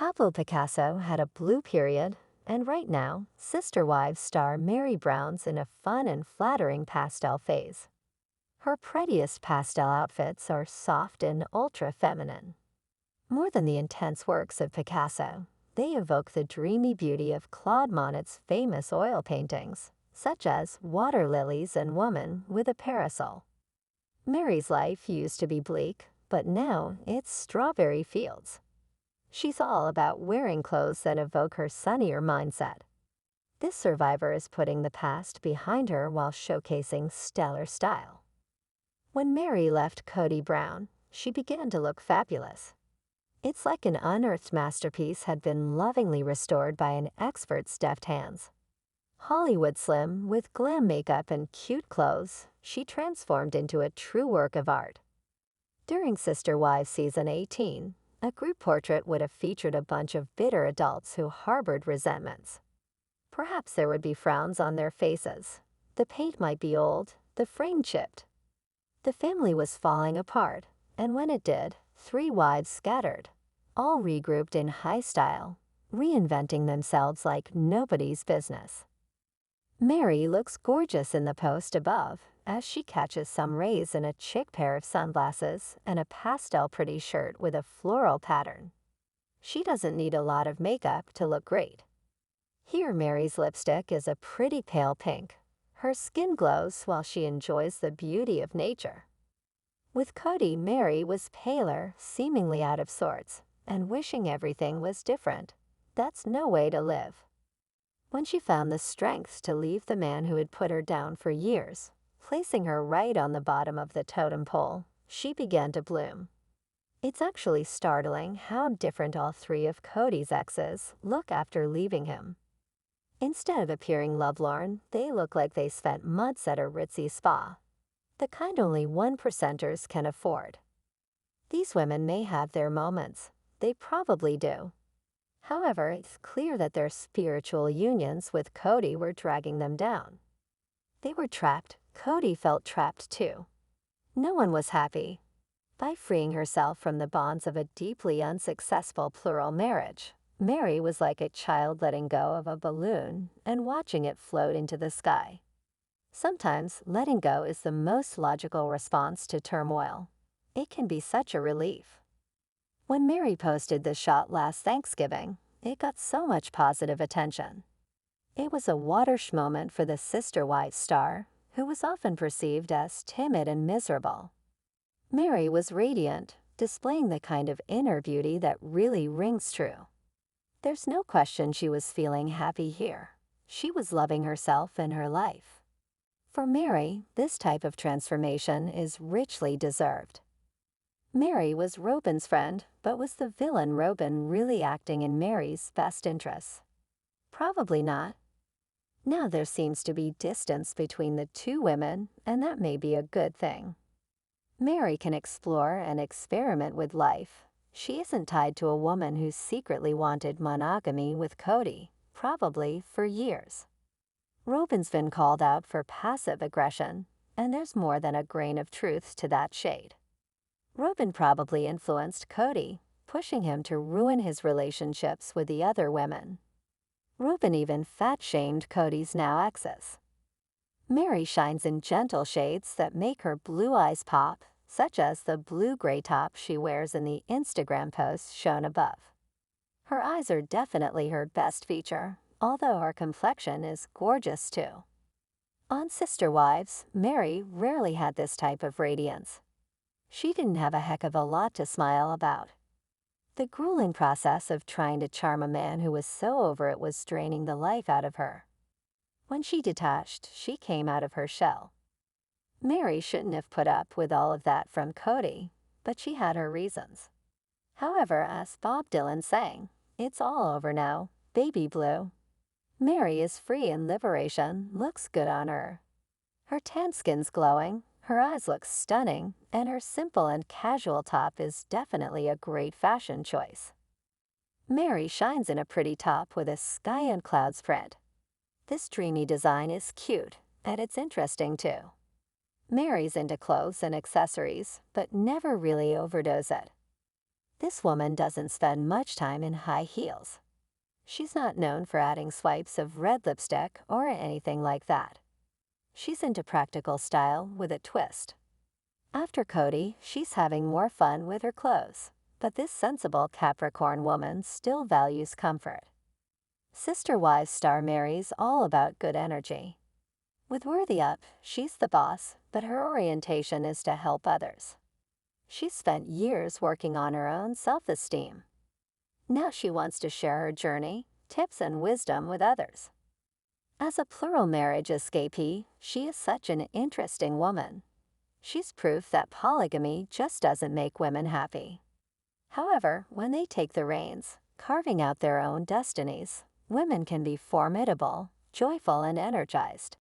Pablo Picasso had a blue period, and right now, Sister Wives star Meri Brown's in a fun and flattering pastel phase. Her prettiest pastel outfits are soft and ultra-feminine. More than the intense works of Picasso, they evoke the dreamy beauty of Claude Monet's famous oil paintings, such as Water Lilies and Woman with a Parasol. Mary's life used to be bleak, but now it's strawberry fields. She's all about wearing clothes that evoke her sunnier mindset. This survivor is putting the past behind her while showcasing stellar style. When Meri left Kody Brown, she began to look fabulous. It's like an unearthed masterpiece had been lovingly restored by an expert's deft hands. Hollywood slim with glam makeup and cute clothes, she transformed into a true work of art. During Sister Wives Season 18, a group portrait would have featured a bunch of bitter adults who harbored resentments. Perhaps there would be frowns on their faces. The paint might be old, the frame chipped. The family was falling apart, and when it did, three wives scattered, all regrouped in high style, reinventing themselves like nobody's business. Meri looks gorgeous in the post above as she catches some rays in a chic pair of sunglasses and a pastel pretty shirt with a floral pattern. She doesn't need a lot of makeup to look great. Here Mary's lipstick is a pretty pale pink. Her skin glows while she enjoys the beauty of nature. With Kody, Meri was paler, seemingly out of sorts, and wishing everything was different. That's no way to live. When she found the strength to leave the man who had put her down for years, placing her right on the bottom of the totem pole, she began to bloom. It's actually startling how different all three of Kody's exes look after leaving him. Instead of appearing lovelorn, they look like they spent months at a ritzy spa, the kind only 1%ers can afford. These women may have their moments. They probably do. However, it's clear that their spiritual unions with Kody were dragging them down. They were trapped. Kody felt trapped too. No one was happy. By freeing herself from the bonds of a deeply unsuccessful plural marriage, Meri was like a child letting go of a balloon and watching it float into the sky. Sometimes letting go is the most logical response to turmoil. It can be such a relief. When Meri posted this shot last Thanksgiving, it got so much positive attention. It was a watershed moment for the Sister Wives star, who was often perceived as timid and miserable. Meri was radiant, displaying the kind of inner beauty that really rings true. There's no question she was feeling happy here. She was loving herself and her life. For Meri, this type of transformation is richly deserved. Meri was Robin's friend, but was the villain Robin really acting in Mary's best interests? Probably not. Now there seems to be distance between the two women, and that may be a good thing. Meri can explore and experiment with life. She isn't tied to a woman who secretly wanted monogamy with Kody, probably for years. Robin's been called out for passive aggression, and there's more than a grain of truth to that shade. Robin probably influenced Kody, pushing him to ruin his relationships with the other women. Robin even fat-shamed Kody's now exes. Meri shines in gentle shades that make her blue eyes pop, such as the blue-gray top she wears in the Instagram post shown above. Her eyes are definitely her best feature, although her complexion is gorgeous too. On Sister Wives, Meri rarely had this type of radiance. She didn't have a heck of a lot to smile about. The grueling process of trying to charm a man who was so over it was draining the life out of her. When she detached, she came out of her shell. Meri shouldn't have put up with all of that from Kody, but she had her reasons. However, as Bob Dylan sang, "It's all over now, baby blue." Meri is free and liberation looks good on her. Her tan skin's glowing, her eyes look stunning, and her simple and casual top is definitely a great fashion choice. Meri shines in a pretty top with a sky and clouds print. This dreamy design is cute, and it's interesting too. Meri's into clothes and accessories, but never really overdoes it. This woman doesn't spend much time in high heels. She's not known for adding swipes of red lipstick or anything like that. She's into practical style with a twist. After Cody, she's having more fun with her clothes, but this sensible Capricorn woman still values comfort. Sister Wives star Meri's all about good energy. With Worthy Up, she's the boss, but her orientation is to help others. She's spent years working on her own self-esteem. Now she wants to share her journey, tips, and wisdom with others. As a plural marriage escapee, she is such an interesting woman. She's proof that polygamy just doesn't make women happy. However, when they take the reins, carving out their own destinies, women can be formidable, joyful, and energized.